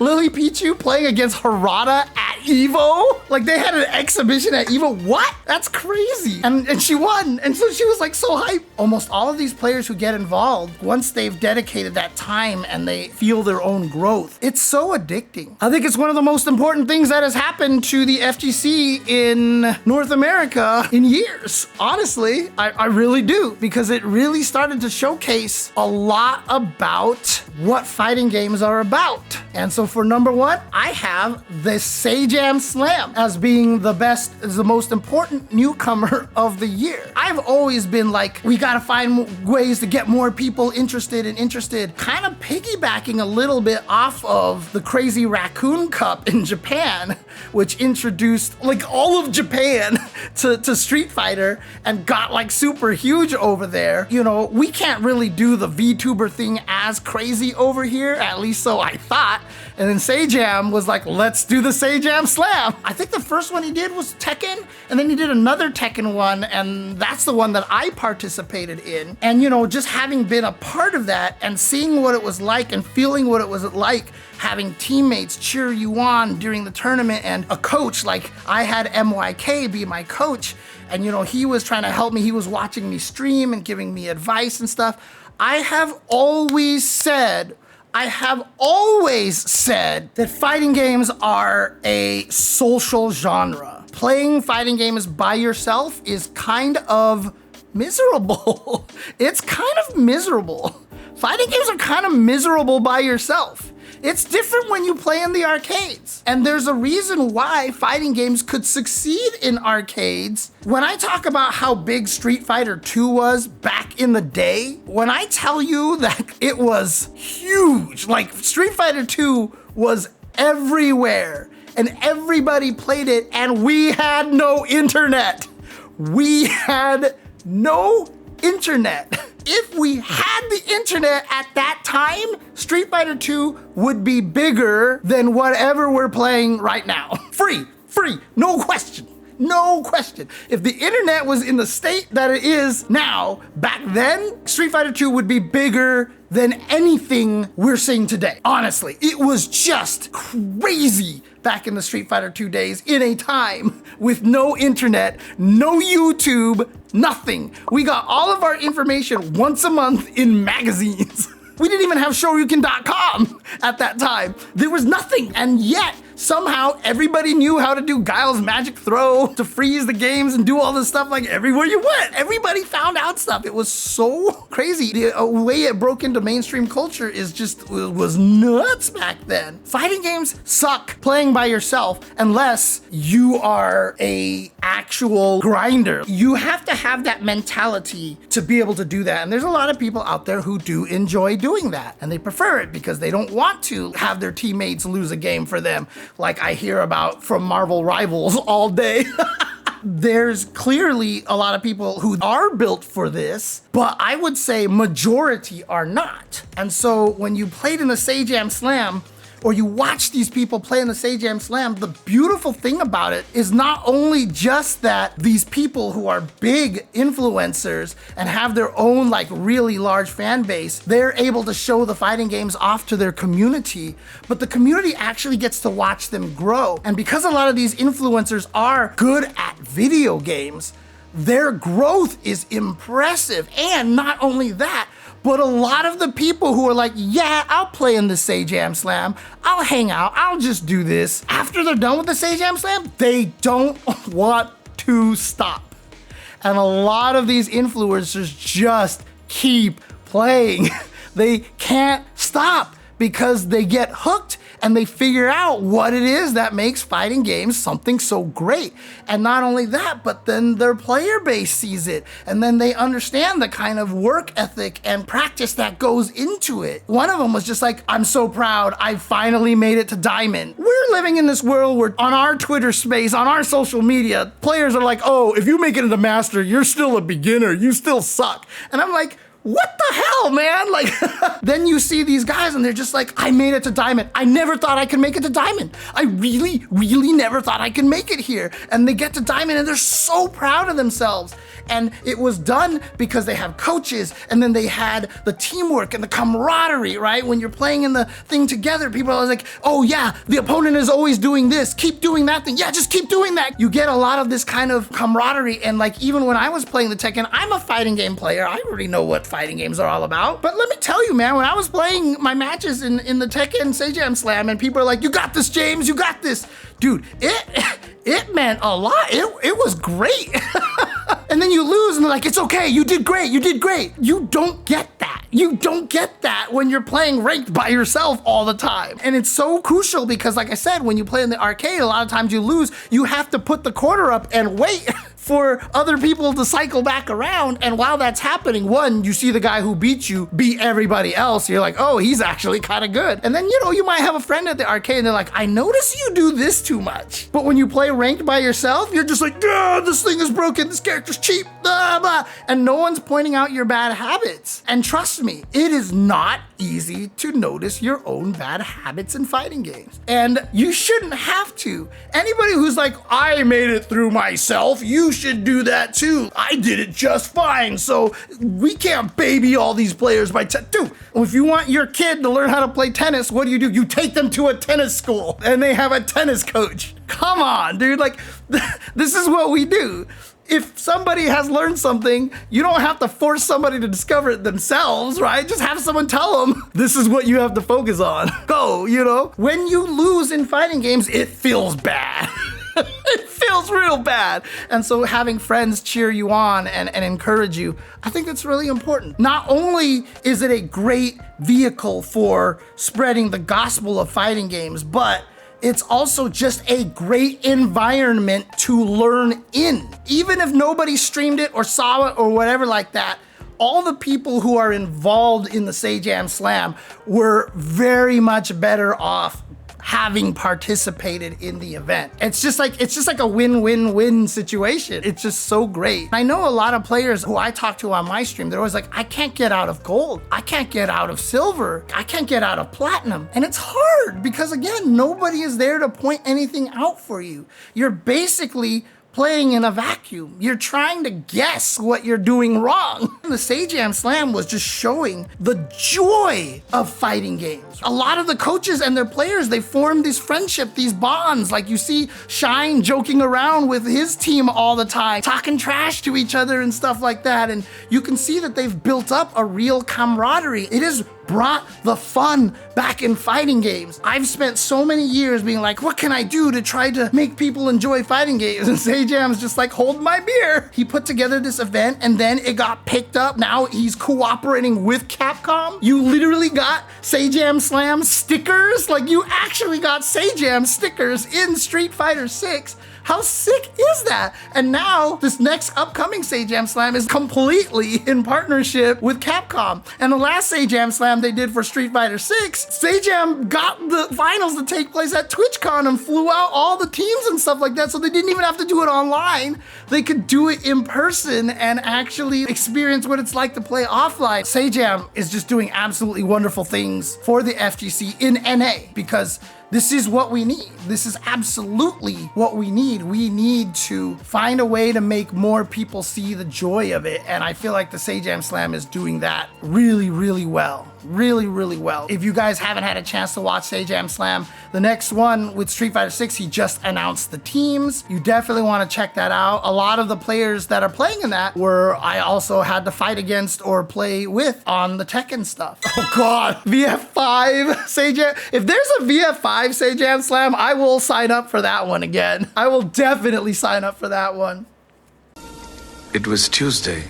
Lily Pichu playing against Harada at EVO? Like they had an exhibition at EVO? What? That's crazy. And she won. And so she was like so hyped. Almost all of these players who get involved, once they've dedicated that time and they feel their own growth, it's so addicting. I think it's one of the most important things that has happened to the FGC in North America in years. Honestly, I really do, because it really started to showcase a lot about what fighting games are about. And so for number one, I have the Sajam Slam as being the best, as the most important newcomer of the year. I've always been like, we gotta find ways to get more people interested, kind of piggybacking a little bit off of the Crazy Raccoon Cup in Japan, which introduced like all of Japan to Street Fighter and got like super huge over there. You know, we can't really do the VTuber thing as crazy over here, at least so I thought. And then Sajam was like, let's do the Sajam Slam. I think the first one he did was Tekken, and then he did another Tekken one, and that's the one that I participated in. And you know, just having been a part of that and seeing what it was like and feeling what it was like having teammates cheer you on during the tournament, and a coach, like I had MYK be my coach, and you know, he was trying to help me. He was watching me stream and giving me advice and stuff. I have always said that fighting games are a social genre. Playing fighting games by yourself is kind of miserable. It's kind of miserable. Fighting games are kind of miserable by yourself. It's different when you play in the arcades. And there's a reason why fighting games could succeed in arcades. When I talk about how big Street Fighter 2 was back in the day, when I tell you that it was huge, like Street Fighter 2 was everywhere and everybody played it, and we had no internet. We had no internet. If we had the internet at that time, Street Fighter 2 would be bigger than whatever we're playing right now. Free, no question. No question. If the internet was in the state that it is now, back then, Street Fighter 2 would be bigger than anything we're seeing today. Honestly, it was just crazy back in the Street Fighter 2 days, in a time with no internet, no YouTube, nothing. We got all of our information once a month in magazines. We didn't even have Shoryuken.com at that time. There was nothing, and yet somehow everybody knew how to do Guile's magic throw to freeze the games and do all this stuff. Like everywhere you went, everybody found out stuff. It was so crazy. The way it broke into mainstream culture was nuts back then. Fighting games suck playing by yourself unless you are a actual grinder. You have to have that mentality to be able to do that. And there's a lot of people out there who do enjoy doing that, and they prefer it because they don't want to have their teammates lose a game for them, like I hear about from Marvel Rivals all day. There's clearly a lot of people who are built for this, but I would say majority are not. And so when you played in the Sajam Slam, or you watch these people play in the Sajam Slam, the beautiful thing about it is not only just that these people who are big influencers and have their own like really large fan base, they're able to show the fighting games off to their community, but the community actually gets to watch them grow. And because a lot of these influencers are good at video games, their growth is impressive. And not only that, but a lot of the people who are like, yeah, I'll play in the Sajam Slam, I'll hang out, I'll just do this. After they're done with the Sajam Slam, they don't want to stop. And a lot of these influencers just keep playing. They can't stop because they get hooked and they figure out what it is that makes fighting games something so great. And not only that, but then their player base sees it, and then they understand the kind of work ethic and practice that goes into it. One of them was just like, I'm so proud, I finally made it to Diamond. We're living in this world where on our Twitter space, on our social media, players are like, oh, if you make it into Master, you're still a beginner, you still suck. And I'm like, what the hell, man? Like, then you see these guys and they're just like, I made it to Diamond. I never thought I could make it to Diamond. I really, really never thought I could make it here. And they get to Diamond and they're so proud of themselves. And it was done because they have coaches, and then they had the teamwork and the camaraderie, right? When you're playing in the thing together, people are like, oh yeah, the opponent is always doing this. Keep doing that thing. Yeah, just keep doing that. You get a lot of this kind of camaraderie. And like, even when I was playing the Tekken, I'm a fighting game player. I already know what fighting games are all about. But let me tell you, man, when I was playing my matches in the Tekken Sajam Slam, and people are like, you got this, James, you got this. Dude, it meant a lot. It was great. And then you lose and they're like, it's okay, you did great, you did great. You don't get that. You don't get that when you're playing ranked by yourself all the time. And it's so crucial because, like I said, when you play in the arcade, a lot of times you lose, you have to put the quarter up and wait for other people to cycle back around. And while that's happening, one, you see the guy who beat you beat everybody else. You're like, oh, he's actually kind of good. And then, you know, you might have a friend at the arcade and they're like, I notice you do this too much. But when you play ranked by yourself, you're just like, this thing is broken, this character's cheap, blah, blah. And no one's pointing out your bad habits. And trust me, it is not easy to notice your own bad habits in fighting games. And you shouldn't have to. Anybody who's like, I made it through myself, you should do that too. I did it just fine, so we can't baby all these players by dude, if you want your kid to learn how to play tennis, what do? You take them to a tennis school and they have a tennis coach. Come on, dude, like, this is what we do. If somebody has learned something, you don't have to force somebody to discover it themselves, right? Just have someone tell them, this is what you have to focus on. Go, you know? When you lose in fighting games, it feels bad. It feels real bad. And so having friends cheer you on and encourage you, I think that's really important. Not only is it a great vehicle for spreading the gospel of fighting games, but it's also just a great environment to learn in. Even if nobody streamed it or saw it or whatever like that, all the people who are involved in the Sajam Slam were very much better off having participated in the event. It's just like a win-win-win situation. It's just so great. I know a lot of players who I talk to on my stream, they're always like, I can't get out of gold. I can't get out of silver. I can't get out of platinum. And it's hard because, again, nobody is there to point anything out for you. You're basically playing in a vacuum. You're trying to guess what you're doing wrong. The Sajam Slam was just showing the joy of fighting games. A lot of the coaches and their players, they formed this friendship, these bonds. Like you see Shine joking around with his team all the time, talking trash to each other and stuff like that. And you can see that they've built up a real camaraderie. It is brought the fun back in fighting games. I've spent so many years being like, what can I do to try to make people enjoy fighting games? And Sajam's just like, hold my beer. He put together this event and then it got picked up. Now he's cooperating with Capcom. You literally got Sajam Slam stickers. Like, you actually got Sajam stickers in Street Fighter 6. How sick is that? And now this next upcoming Sajam Slam is completely in partnership with Capcom. And the last Sajam Slam they did for Street Fighter 6, Sajam got the finals to take place at TwitchCon and flew out all the teams and stuff like that, so they didn't even have to do it online. They could do it in person and actually experience what it's like to play offline. Sajam is just doing absolutely wonderful things for the FGC in NA because this is what we need. This is absolutely what we need. We need to find a way to make more people see the joy of it. And I feel like the Sajam Slam is doing that really, really well. Really, really well. If you guys haven't had a chance to watch Sajam Slam, the next one with Street Fighter 6, he just announced the teams. You definitely want to check that out. A lot of the players that are playing in that were I also had to fight against or play with on the Tekken stuff. Oh God, VF5 Sajam. If there's a VF5 Sajam Slam, I will sign up for that one again. I will definitely sign up for that one. It was Tuesday.